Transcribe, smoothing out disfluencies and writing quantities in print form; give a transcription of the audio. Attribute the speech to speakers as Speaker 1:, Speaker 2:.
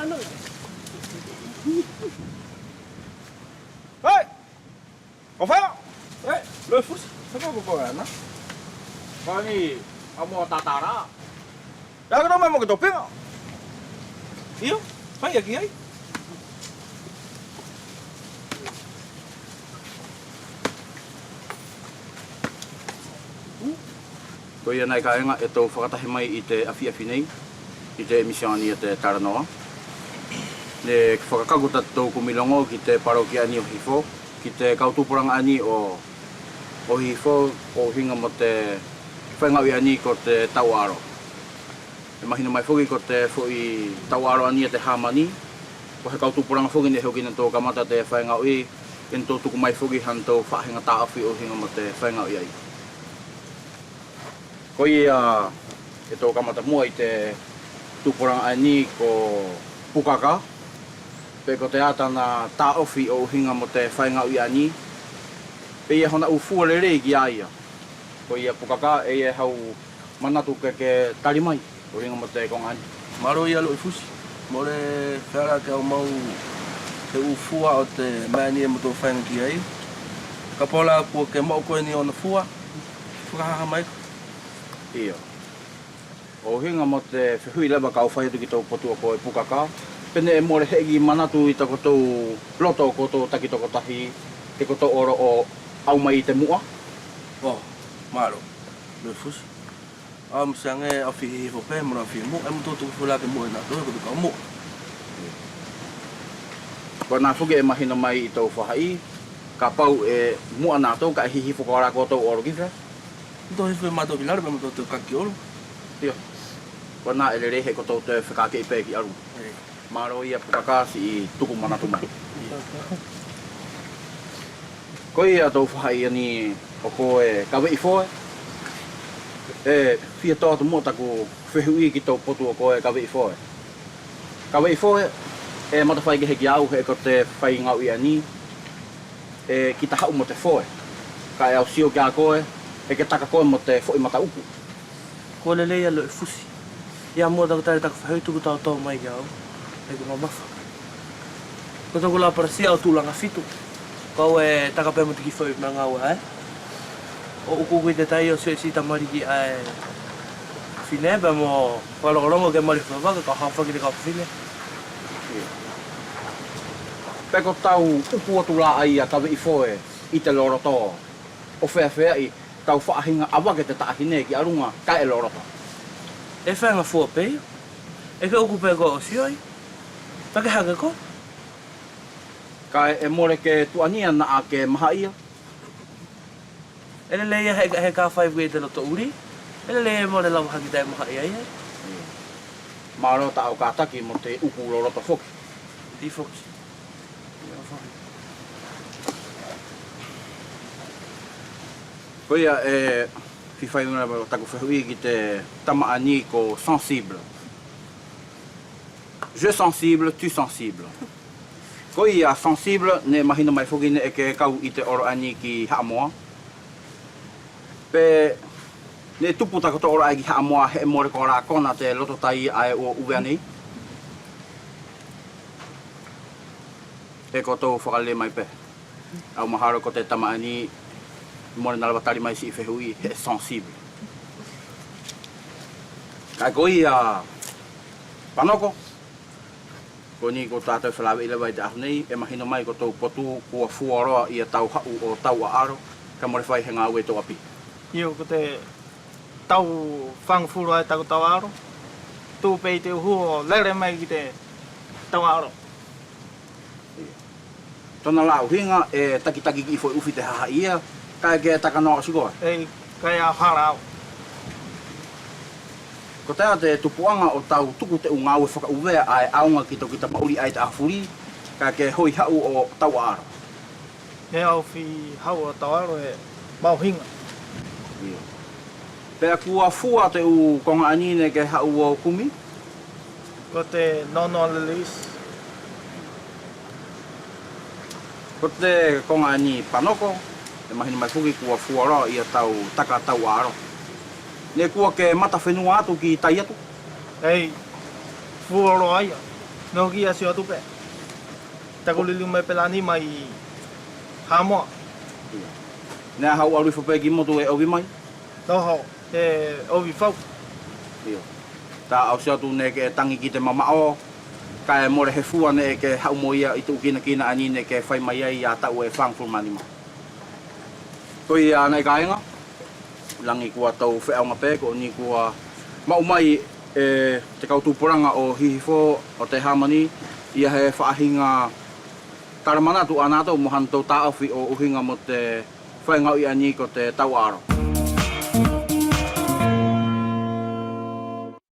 Speaker 1: ano.
Speaker 2: Hey! Enfin! Hey! Le fous! C'est quoi pourquoi là?
Speaker 3: Kani, amo tatara.
Speaker 2: Dago naman mo kitoping. Iyo, kaya giyay.
Speaker 3: Ko ia nai kaenga e tau whakatahi mai I te awhi nei, I te emisioni e te Taranoa. Ne whakakagu tatou kumilongo ki te paroki ani o Hifo, ki te kautupuranga ani o Hifo, o hinga mo te whaingawi ani ko te Tauaro. E mahina mai whuki ko te whui Tauaro ani e te Hamani, ko he kautupuranga whuki ne hoki na tō kamata te whaingawi, en tō tuku mai whuki han tō whahinga tāwhi o hinga mo te whaingawi ai. Ko ia e tō kamata mua I te tupuranga ani ko Pukaka. Pe ko te atana tāwhi o hinga mo te whaingawi ani. Pe ia hona ufua rere ki aia. Ko ia Pukaka e ia hau manatu ke tarimai o hinga mo te kongani.
Speaker 4: Maro ia lo fusi. More whara ke au mau te ufua o te mani e mo tō whainga ki ai. Ka pola kua ke mau koe ni o na fua. Whakahaha mai.
Speaker 3: Ia. O hinga mo te whihui lewa kau whaiatu ki tau potua ko e Pukaka. Pene e more hegi manatu I tako tau loto ko tau taki toko tahi te ko tau oro o au mai I te mua.
Speaker 4: Oh, maro. Le fusi. Sange a whi ho pe mo na whi mo. E mo tō tuku whula ke mo e nā tō ko tuka mo.
Speaker 3: Ko nā whuke e mahina mai I tau whahai. Ka pau e mua nā tau ka hihi whakawara ko tau oro ki whea.
Speaker 4: Tō he whi mato ki laro me mo tō te kaki oro.
Speaker 3: Ia. Ko nā ele rehe ko tau te whakake I pē ki aru. Maro ia Pukaka si I tuku manatu mai. Ko ia tau whahai ani o ko e kawe I whoe. E whia tō atu mua taku whehui ki tau potu o ko e kawe I whoe. Kawe I whoe e matawhai ke heki au he ko te whai ngau I ani. E ki ta hau mo te whoe. Ka e au sio ki a koe. E ke taka koe mo te whoi mata upu.
Speaker 1: Ko le leia lo fusi. Ia mua taku tare taku whahau tuku tau tau mai ki au. E ko mamafa. Ko taku la parasia o tūlanga fitu. Kau e taka pē mo tiki whoi mea ngau e. O uku kui te tai o se si tamariki ai whine, pe mo whalokorongo ke mari whawaka, ka hawhaki te ka whine.
Speaker 3: Pe ko tau upu atu la ai a kawe I whoe I te loroto. O whea I tau whaahinga awake te taahine ki arunga ka e loroto.
Speaker 1: E whainga fua pēi. E ke uku pē ko o sioi. Pake hake ko.
Speaker 3: Ka e more ke tuania na a ke maha ia.
Speaker 1: Ele leia he ka whai wei te loto uri. Ele leia mo le lau haki tai maha ia ia.
Speaker 3: Maro ta au kataki mo te upu loroto whoki.
Speaker 1: Di foki.
Speaker 3: Ko ia e whiwhai una taku whehui ki te tama ani ko sensible. Je sensible, tu sensible. Ko ia sensible ne mahina mai whoki ne e ke kau I te oro ani ki Haamoa. Pe ne tupu tako to oro ai ki Haamoa he more ko rā kona te loto tai ai o uwe ani. E ko tau whakale mai pe. Au maharo ko te tama ani more nala watari mai si I whehui he sensible. Kai ko ia panoko. Ko ni ko tātou whalawe I lewa I te ahu nei, e mahina mai ko tau potu kua fuaroa I a tau hau o tau a aro, ka more whai he ngā ue tō api.
Speaker 5: Io ko te tau whangfuru ai taku tau aro. Tū pei te uhu o lere mai ki te tau aro.
Speaker 3: Tona lau hinga e taki ki foi uwhi te haha ia, kai ke takanoa sikoa.
Speaker 5: Ei, kai a wharau.
Speaker 3: Ko tea te tupuanga o tau tuku te unga ue whakauwea ai aunga ki toki ta mauri ai te ahfuri, kai ke hoi hau o tau aro.
Speaker 5: He au whi hau o tau aro e mau hinga.
Speaker 3: Pea kua fua te u konga anine ke hau o kumi,
Speaker 5: Ko te nono release.
Speaker 3: ko te konga ani panoko, te mahina mai fuki kua fuara I a tau taka tau aro. Ne kua ke mata whenua atu ki tai atu.
Speaker 5: Ei, fuoro aia. no kia si atu pe takuli mai pelani mai hamo
Speaker 3: Nē hau aru whapegi motu e ovi mai.
Speaker 5: no ho e ovi fau
Speaker 3: Io. Tā au sia tu ne ke tangi ki te mamao. Ka e more he fua ne ke hau moia i tu kina ani ne ke whai mai ai a tau e whangful mani ma. Koi a nei kainga. Langi kua tau wheaunga pē ko ni kua mau mai e te kautupuranga o hihifo o te hamani. Ia he whaahinga taramana tu anata o mohan tau tāwhi o uhinga mo te whaingau i ani ko te tau aro.